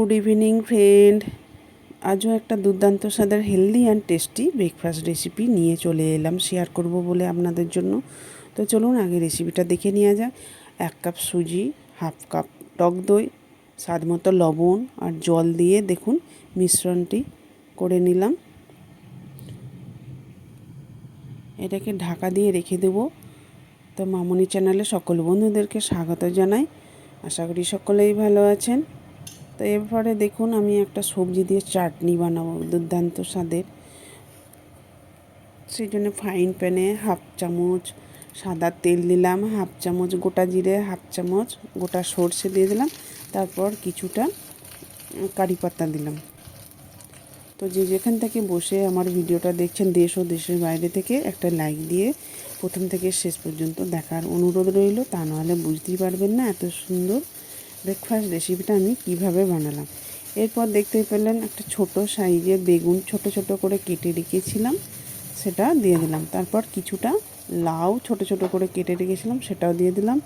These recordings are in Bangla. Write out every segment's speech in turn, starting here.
Good evening friend. আজও একটা দুর্দান্ত স্বাদের healthy and tasty breakfast recipe নিয়ে চলে এলাম শেয়ার করব বলে আপনাদের জন্য। তো চলুন আগে রেসিপিটা দেখে নেওয়া যাক। 1 কাপ সুজি, হাফ কাপ টক দই, স্বাদ মতো লবণ আর জল দিয়ে দেখুন মিশ্রণটি করে নিলাম। এটাকে ঢাকা দিয়ে রেখে দেব। তো মামনি চ্যানেলে সকল বন্ধুদেরকে স্বাগত জানাই। আশা করি সকলেই ভালো আছেন। তো এরপরে দেখুন আমি একটা সবজি দিয়ে চাটনি বানাবো দুর্দান্ত স্বাদের। সেই জন্য ফ্রাইং প্যানে হাফ চামচ সাদা তেল দিলাম, হাফ চামচ গোটা জিরে, হাফ চামচ গোটা সর্ষে দিয়ে দিলাম, তারপর কিছুটা কারি পাতা দিলাম। তো যে যেখান থেকে বসে আমার ভিডিওটা দেখছেন দেশ ও দেশের বাইরে থেকে একটা লাইক দিয়ে প্রথম থেকে শেষ পর্যন্ত দেখার অনুরোধ রইল, তা নাহলে বুঝতেই পারবেন না এত সুন্দর ব্রেকফাস্ট রেসিপিটা আমি কিভাবে বানালাম। এরপর দেখতেই পেলেন একটা ছোট সাইজের বেগুন ছোট ছোট করে কেটে রেখেছিলাম, সেটা দিয়ে দিলাম। তারপর কিছুটা লাউ ছোট ছোট করে কেটে রেখেছিলাম, সেটাও দিয়ে দিলাম।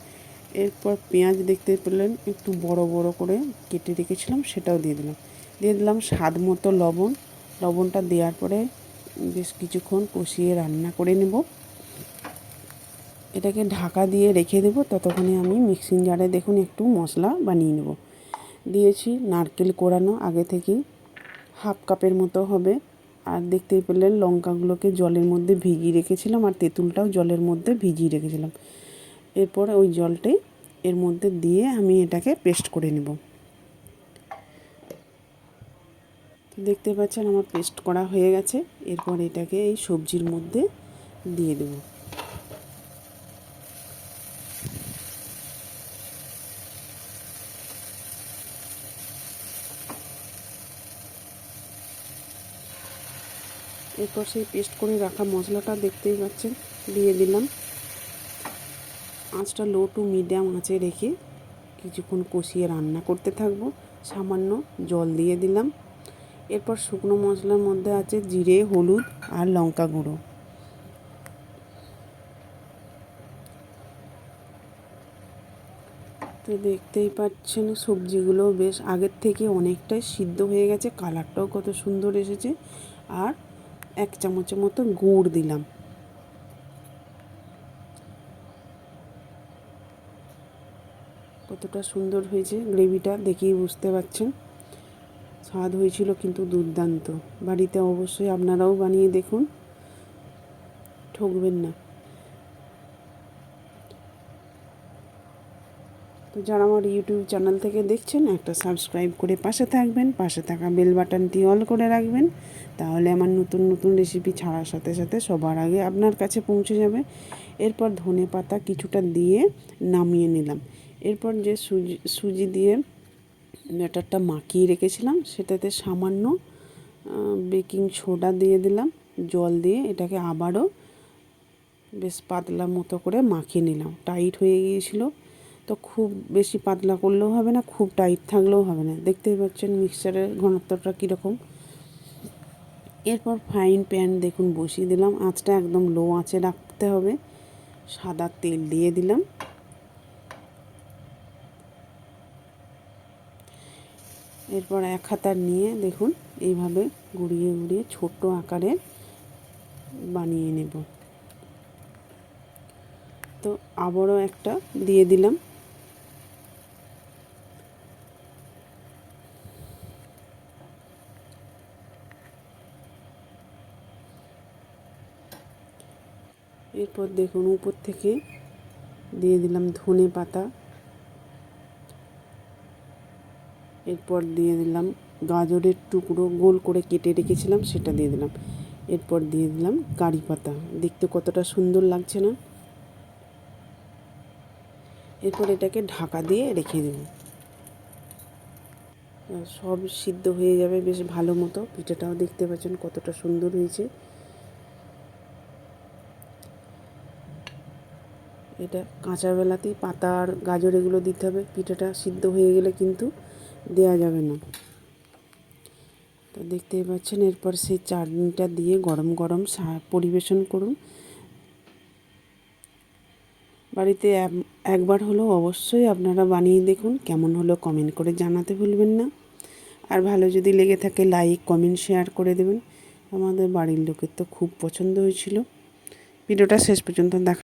এরপর পেঁয়াজ দেখতে পেলেন একটু বড় বড় করে কেটে রেখেছিলাম, সেটাও দিয়ে দিলাম। দিয়ে দিলাম স্বাদ মতো লবণ। লবণটা দেওয়ার পরে বেশ কিছুক্ষণ কষিয়ে রান্না করে নেব। এটাকে ঢাকা দিয়ে রেখে দেব। ততক্ষণে আমি মিক্সিং জারে দেখুন একটু মশলা বানিয়ে নেব। দিয়েছি নারকেল কোড়ানো আগে থেকেই, হাফ কাপের মতো হবে। আর দেখতেই পেলেন লঙ্কাগুলোকে জলের মধ্যে ভিজিয়ে রেখেছিলাম, আর তেঁতুলটাও জলের মধ্যে ভিজিয়ে রেখেছিলাম। এরপর ওই জলটাই এর মধ্যে দিয়ে আমি এটাকে পেস্ট করে নেব। দেখতে পাচ্ছেন আমার পেস্ট করা হয়ে গেছে। এরপর এটাকে এই সবজির মধ্যে দিয়ে দেব। এরপর সেই পেস্ট করে রাখা মশলাটা দেখতেই পাচ্ছেন দিয়ে দিলাম। আঁচটা লো টু মিডিয়াম আঁচে রেখে কিছুক্ষণ কষিয়ে রান্না করতে থাকবো। সামান্য জল দিয়ে দিলাম। এরপর শুকনো মশলার মধ্যে আছে জিরে, হলুদ আর লঙ্কা গুঁড়ো। তো দেখতেই পাচ্ছেন সবজিগুলো বেশ আগের থেকে অনেকটাই সিদ্ধ হয়ে গেছে, কালারটাও কত সুন্দর এসেছে। আর 1 চামচের মতো গুড় দিলাম। কতটা সুন্দর হয়েছে গ্রেভিটা দেখেই বুঝতে পারছেন। স্বাদ হয়েছিল কিন্তু দুর্দান্ত। বাড়িতে অবশ্যই আপনারাও বানিয়ে দেখুন, ঠকবেন না। তো যারা আমার ইউটিউব চ্যানেল থেকে দেখছেন একটা সাবস্ক্রাইব করে পাশে থাকবেন, পাশে থাকা বেল বাটনটি অল করে রাখবেন, তাহলে আমার নতুন নতুন রেসিপি ছাড়ার সাথে সাথে সবার আগে আপনার কাছে পৌঁছে যাবে। এরপর ধনে পাতা কিছুটা দিয়ে নামিয়ে নিলাম। এরপর যে সুজি দিয়ে ব্যাটারটা মাখিয়ে রেখেছিলাম সেটাতে সামান্য বেকিং সোডা দিয়ে দিলাম, জল দিয়ে এটাকে আবারও বেশ পাতলা মতো করে মাখিয়ে নিলাম। টাইট হয়ে গিয়েছিল, তো খুব বেশি পাতলা করলেও হবে না, খুব টাইট থাকলেও হবে না। দেখতেই পাচ্ছেন মিক্সচারের ঘনত্বটা কীরকম। এরপর ফ্রাইং প্যান দেখুন বসিয়ে দিলাম, আঁচটা একদম লো আঁচে রাখতে হবে। সাদা তেল দিয়ে দিলাম। এরপর 1 হাতা নিয়ে দেখুন এইভাবে ঘুরিয়ে ঘুরিয়ে ছোট আকারে বানিয়ে নেব। তো আবারও একটা দিয়ে দিলাম। এরপর দেখুন উপর থেকে দিয়ে দিলাম ধনে পাতা। এরপর দিয়ে দিলাম গাজরের টুকরো গোল করে কেটে রেখেছিলাম, সেটা দিয়ে দিলাম। এরপর দিয়ে দিলাম কারি পাতা। দেখতে কতটা সুন্দর লাগছে না। এরপর এটাকে ঢাকা দিয়ে রেখে দেব। সব সিদ্ধ হয়ে যাবে বেশ ভালো মতো। পিঠাটাও দেখতে পাচ্ছেন কতটা সুন্দর হয়েছে। এটা কাঁচা বেলাতেই পাতা আর গাজর এগুলো দিতে হবে, পিঠাটা সিদ্ধ হয়ে গেলে কিন্তু দেওয়া যাবে না। তো দেখতেই পাচ্ছেন এরপর সেই চাটনিটা দিয়ে গরম গরম পরিবেশন করুন। বাড়িতে একবার হলেও অবশ্যই আপনারা বানিয়ে দেখুন, কেমন হলো কমেন্ট করে জানাতে ভুলবেন না। আর ভালো যদি লেগে থাকে লাইক কমেন্ট শেয়ার করে দেবেন। আমাদের বাড়ির লোকের তো খুব পছন্দ হয়েছিল। ভিডিওটা শেষ পর্যন্ত দেখা